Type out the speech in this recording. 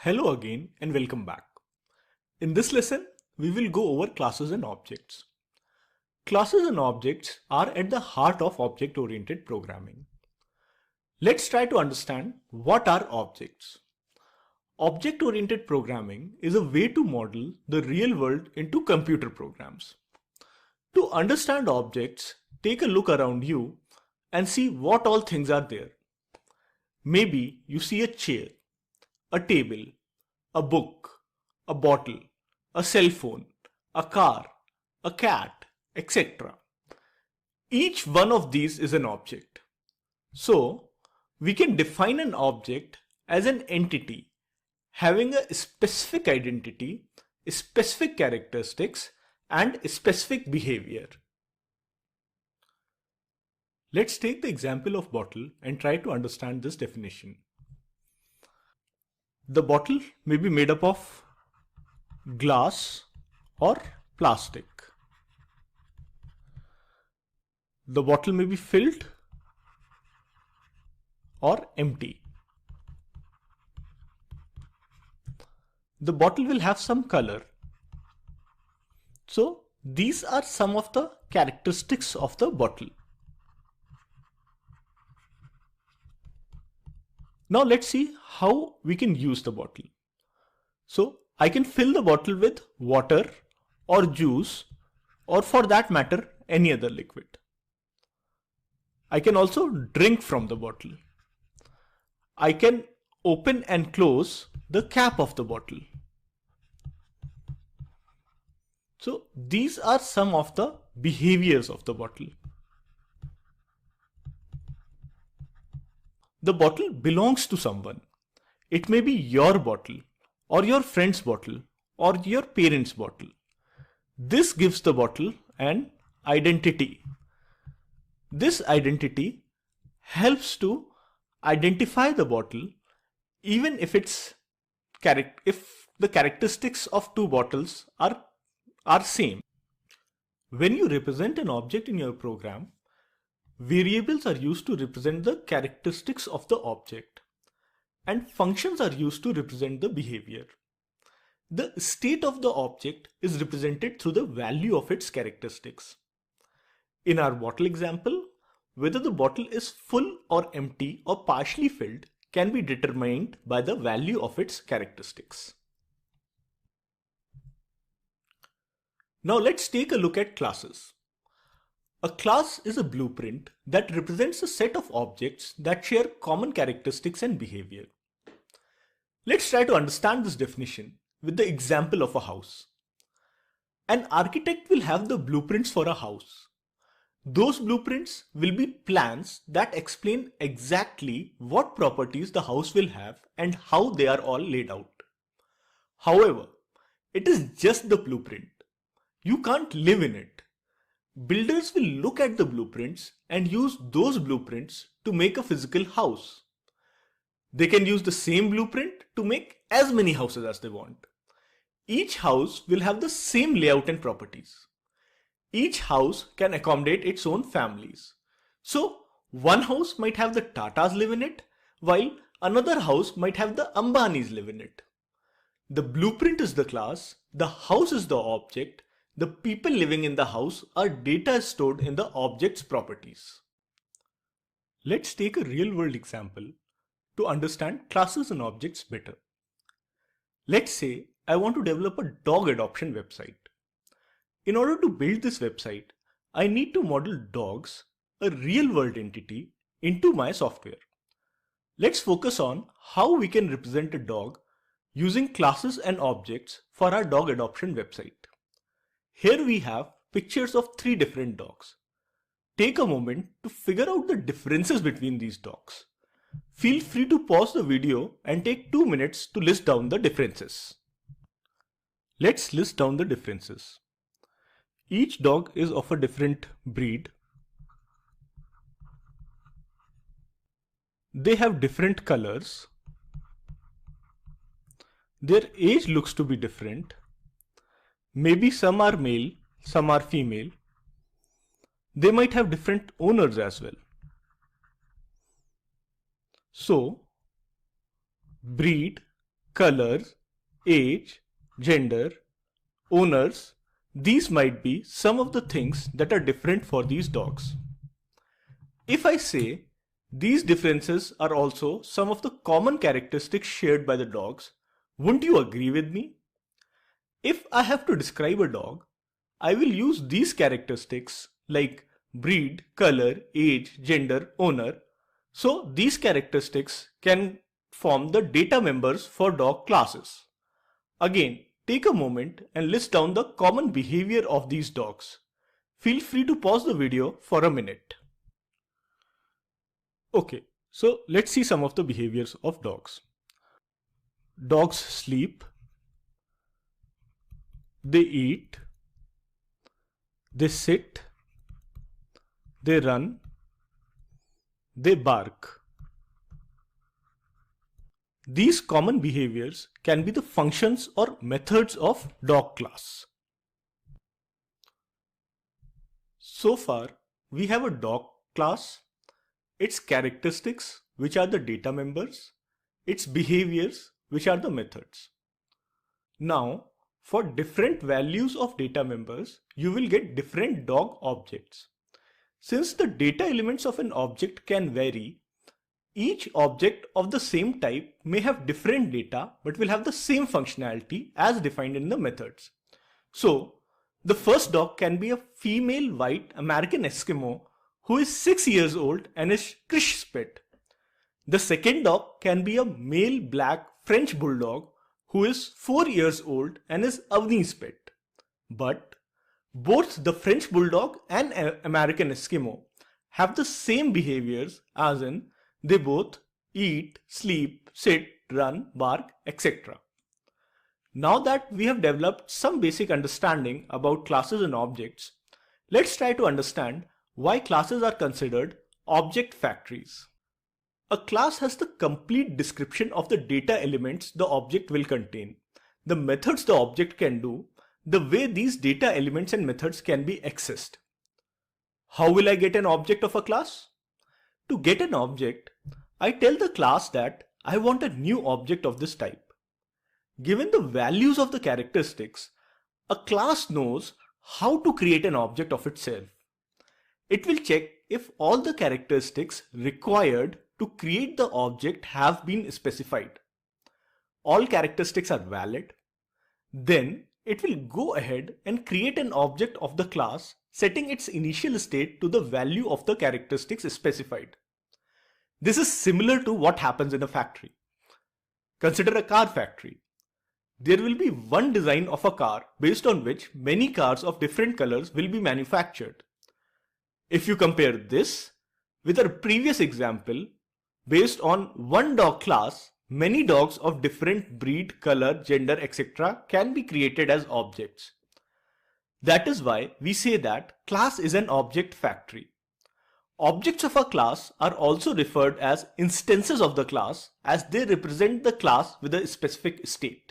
Hello again and welcome back. In this lesson, we will go over classes and objects. Classes and objects are at the heart of object-oriented programming. Let's try to understand what are objects. Object-oriented programming is a way to model the real world into computer programs. To understand objects, take a look around you and see what all things are there. Maybe you see a chair, a table, a book, a bottle, a cell phone, a car, a cat, etc. Each one of these is an object. So, we can define an object as an entity having a specific identity, specific characteristics, and specific behavior. Let's take the example of bottle and try to understand this definition. The bottle may be made up of glass or plastic. The bottle may be filled or empty. The bottle will have some color. So these are some of the characteristics of the bottle. Now let's see how we can use the bottle. So I can fill the bottle with water or juice, or for that matter any other liquid. I can also drink from the bottle. I can open and close the cap of the bottle. So these are some of the behaviors of the bottle. The bottle belongs to someone. It may be your bottle, or your friend's bottle, or your parents' bottle. This gives the bottle an identity. This identity helps to identify the bottle even if the characteristics of two bottles are same. When you represent an object in your program, variables are used to represent the characteristics of the object, and functions are used to represent the behavior. The state of the object is represented through the value of its characteristics. In our bottle example, whether the bottle is full or empty or partially filled can be determined by the value of its characteristics. Now let's take a look at classes. A class is a blueprint that represents a set of objects that share common characteristics and behavior. Let's try to understand this definition with the example of a house. An architect will have the blueprints for a house. Those blueprints will be plans that explain exactly what properties the house will have and how they are all laid out. However, it is just the blueprint. You can't live in it. Builders will look at the blueprints and use those blueprints to make a physical house. They can use the same blueprint to make as many houses as they want. Each house will have the same layout and properties. Each house can accommodate its own families. So one house might have the Tatas live in it, while another house might have the Ambanis live in it. The blueprint is the class, the house is the object, the people living in the house are data stored in the object's properties. Let's take a real-world example to understand classes and objects better. Let's say I want to develop a dog adoption website. In order to build this website, I need to model dogs, a real-world entity, into my software. Let's focus on how we can represent a dog using classes and objects for our dog adoption website. Here we have pictures of 3 different dogs. Take a moment to figure out the differences between these dogs. Feel free to pause the video and take 2 minutes to list down the differences. Let's list down the differences. Each dog is of a different breed. They have different colors. Their age looks to be different. Maybe some are male, some are female. They might have different owners as well. So, breed, color, age, gender, owners, these might be some of the things that are different for these dogs. If I say these differences are also some of the common characteristics shared by the dogs, wouldn't you agree with me? If I have to describe a dog, I will use these characteristics like breed, color, age, gender, owner. So these characteristics can form the data members for dog classes. Again, take a moment and list down the common behavior of these dogs. Feel free to pause the video for a minute. Okay, so let's see some of the behaviors of dogs. Dogs sleep, they eat, they sit, they run, they bark. These common behaviors can be the functions or methods of dog class. So far, we have a dog class, its characteristics, which are the data members, its behaviors, which are the methods. Now, for different values of data members, you will get different dog objects. Since the data elements of an object can vary, each object of the same type may have different data but will have the same functionality as defined in the methods. So, the first dog can be a female white American Eskimo who is 6 years old and is Krish's pet. The second dog can be a male black French Bulldog who is 4 years old and is Avni's pet. But both the French Bulldog and American Eskimo have the same behaviors, as in they both eat, sleep, sit, run, bark, etc. Now that we have developed some basic understanding about classes and objects, let's try to understand why classes are considered object factories. A class has the complete description of the data elements the object will contain, the methods the object can do, the way these data elements and methods can be accessed. How will I get an object of a class? To get an object, I tell the class that I want a new object of this type. Given the values of the characteristics, a class knows how to create an object of itself. It will check if all the characteristics required to create the object have been specified. All characteristics are valid. Then it will go ahead and create an object of the class, setting its initial state to the value of the characteristics specified. This is similar to what happens in a factory. Consider a car factory. There will be one design of a car based on which many cars of different colors will be manufactured. If you compare this with our previous example, based on one dog class, many dogs of different breed, color, gender, etc. can be created as objects. That is why we say that class is an object factory. Objects of a class are also referred as instances of the class, as they represent the class with a specific state.